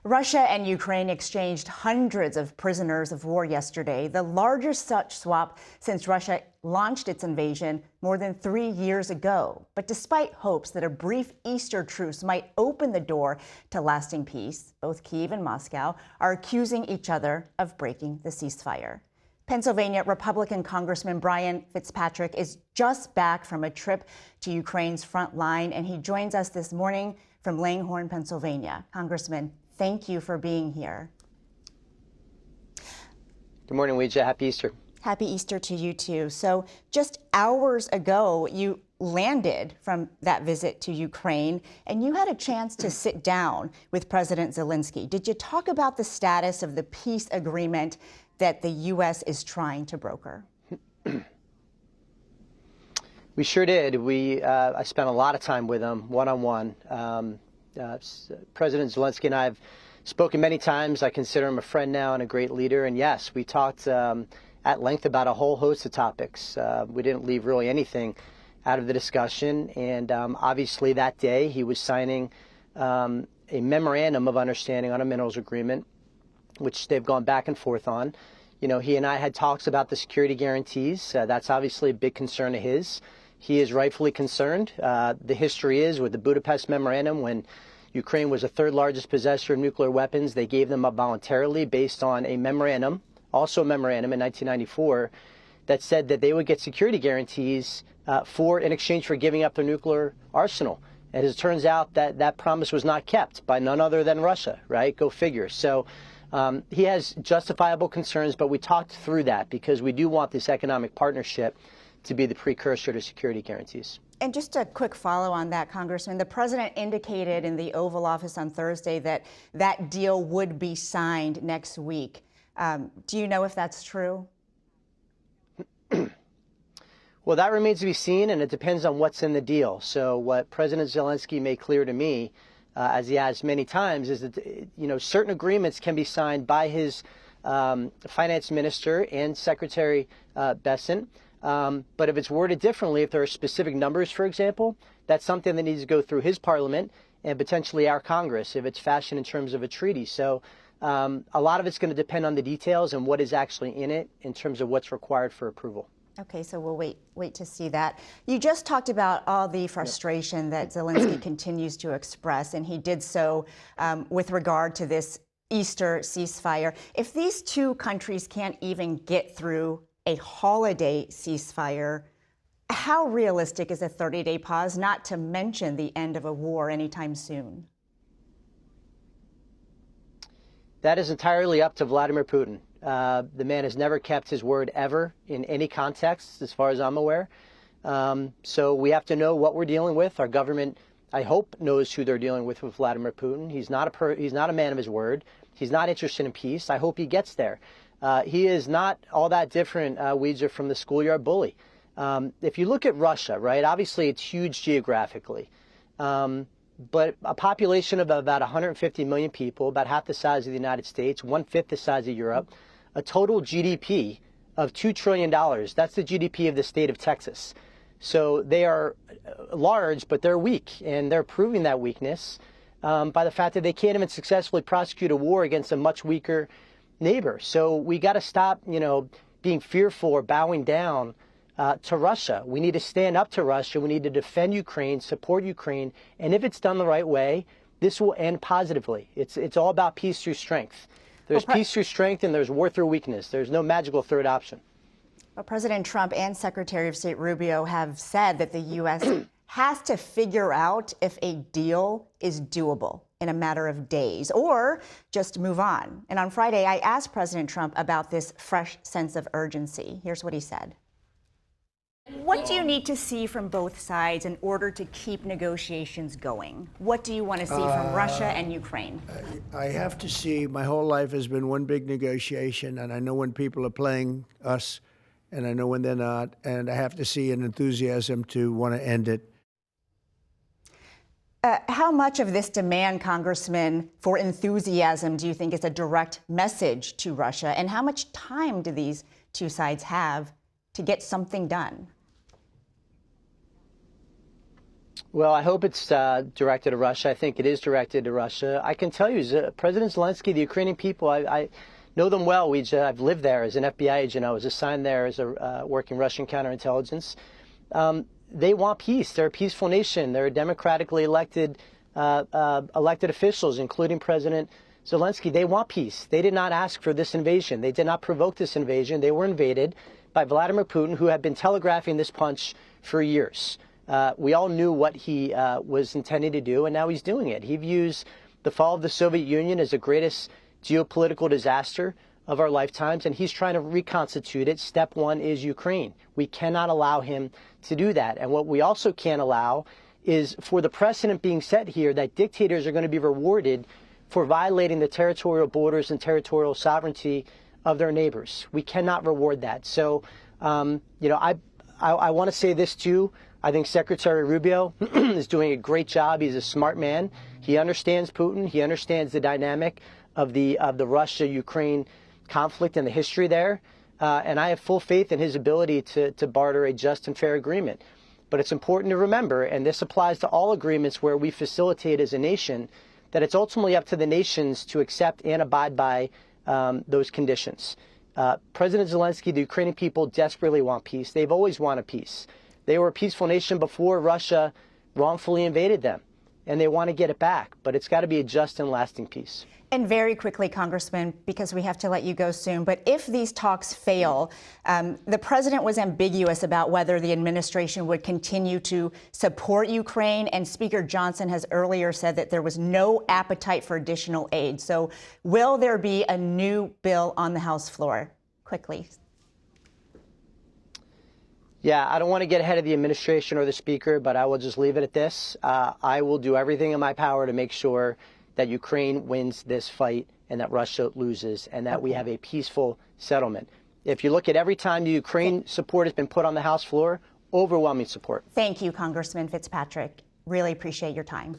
Russia and Ukraine exchanged hundreds of prisoners of war yesterday, the largest such swap since Russia launched its invasion more than 3 years ago. But despite hopes that a brief Easter truce might open the door to lasting peace, both Kyiv and Moscow are accusing each other of breaking the ceasefire. Pennsylvania Republican Congressman Brian Fitzpatrick is just back from a trip to Ukraine's front line, and he joins us this morning from Langhorne, Pennsylvania. Congressman, thank you for being here. Good morning, Ouija. Happy Easter. Happy Easter to you, too. So just hours ago, you landed from that visit to Ukraine, and you had a chance to sit down with President Zelenskyy. Did you talk about the status of the peace agreement that the U.S. is trying to broker? We sure did. I spent a lot of time with him, one-on-one. President Zelenskyy and I have spoken many times. I consider him a friend now and a great leader. And yes, we talked at length about a whole host of topics. We didn't leave really anything out of the discussion. And obviously that day he was signing a memorandum of understanding on a minerals agreement, which they've gone back and forth on. You know, he and I had talks about the security guarantees. That's obviously a big concern of his. He is rightfully concerned. The history is with the Budapest Memorandum, when Ukraine was the third largest possessor of nuclear weapons, they gave them up voluntarily based on a memorandum, also a memorandum in 1994, that said that they would get security guarantees in exchange for giving up their nuclear arsenal. And as it turns out, that promise was not kept by none other than Russia, right? Go figure. So he has justifiable concerns, but we talked through that because we do want this economic partnership to be the precursor to security guarantees. And just a quick follow on that, Congressman. The president indicated in the Oval Office on Thursday that that deal would be signed next week. Do you know if that's true? Well, that remains to be seen, and it depends on what's in the deal. So what President Zelenskyy made clear to me, as he has many times, is that certain agreements can be signed by his finance minister and Secretary Bessent. But if it's worded differently, if there are specific numbers, for example, that's something that needs to go through his parliament and potentially our Congress if it's fashioned in terms of a treaty. So a lot of it's going to depend on the details and what is actually in it in terms of what's required for approval. Okay, so we'll wait to see that. You just talked about all the frustration that Zelenskyy continues to express, and he did so with regard to this Easter ceasefire. If these two countries can't even get through a holiday ceasefire, how realistic is a 30-day pause, not to mention the end of a war anytime soon? That is entirely up to Vladimir Putin. The man has never kept his word ever in any context, as far as I'm aware. So we have to know what we're dealing with. Our government, I hope, knows who they're dealing with Vladimir Putin. He's not a man of his word. He's not interested in peace. I hope he gets there. He is not all that different, Ouija, from the schoolyard bully. If you look at Russia, right, obviously it's huge geographically, but a population of about 150 million people, about half the size of the United States, 1/5 the size of Europe, a total GDP of $2 trillion. That's the GDP of the state of Texas. So they are large, but they're weak, and they're proving that weakness by the fact that they can't even successfully prosecute a war against a much weaker neighbor. So we got to stop, being fearful or bowing down to Russia. We need to stand up to Russia. We need to defend Ukraine, support Ukraine. And if it's done the right way, this will end positively. It's all about peace through strength. There's peace through strength and there's war through weakness. There's no magical third option. Well, President Trump and Secretary of State Rubio have said that the U.S. has to figure out if a deal is doable in a matter of days or just move on. And on Friday, I asked President Trump about this fresh sense of urgency. Here's what he said. What do you need to see from both sides in order to keep negotiations going? What do you want to see from Russia and Ukraine? I have to see. My whole life has been one big negotiation, and I know when people are playing us, and I know when they're not, and I have to see an enthusiasm to want to end it. How much of this demand, Congressman, for enthusiasm do you think is a direct message to Russia? And how much time do these two sides have to get something done? Well, I hope it's directed to Russia. I think it is directed to Russia. I can tell you, President Zelenskyy, the Ukrainian people, I know them well. I've lived there as an FBI agent. I was assigned there as a working Russian counterintelligence. They want peace. They're a peaceful nation. They're democratically elected officials, including President Zelenskyy. They want peace. They did not ask for this invasion. They did not provoke this invasion. They were invaded by Vladimir Putin, who had been telegraphing this punch for years. We all knew what he was intending to do, and now he's doing it. He views the fall of the Soviet Union as the greatest geopolitical disaster of our lifetimes, and he's trying to reconstitute it. Step one is Ukraine. We cannot allow him to do that. And what we also can't allow is for the precedent being set here that dictators are going to be rewarded for violating the territorial borders and territorial sovereignty of their neighbors. We cannot reward that. So, I want to say this too. I think Secretary Rubio is doing a great job. He's a smart man. He understands Putin. He understands the dynamic of the Russia-Ukraine conflict and the history there. And I have full faith in his ability to barter a just and fair agreement. But it's important to remember, and this applies to all agreements where we facilitate as a nation, that it's ultimately up to the nations to accept and abide by those conditions. President Zelenskyy, the Ukrainian people desperately want peace. They've always wanted peace. They were a peaceful nation before Russia wrongfully invaded them, and they want to get it back. But it's got to be a just and lasting peace. And very quickly, Congressman, because we have to let you go soon, but if these talks fail, the president was ambiguous about whether the administration would continue to support Ukraine, and Speaker Johnson has earlier said that there was no appetite for additional aid. So will there be a new bill on the House floor? Quickly. Yeah, I don't want to get ahead of the administration or the speaker, but I will just leave it at this. I will do everything in my power to make sure that Ukraine wins this fight and that Russia loses and that we have a peaceful settlement. If you look at every time the Ukraine support has been put on the House floor, overwhelming support. Thank you, Congressman Fitzpatrick. Really appreciate your time.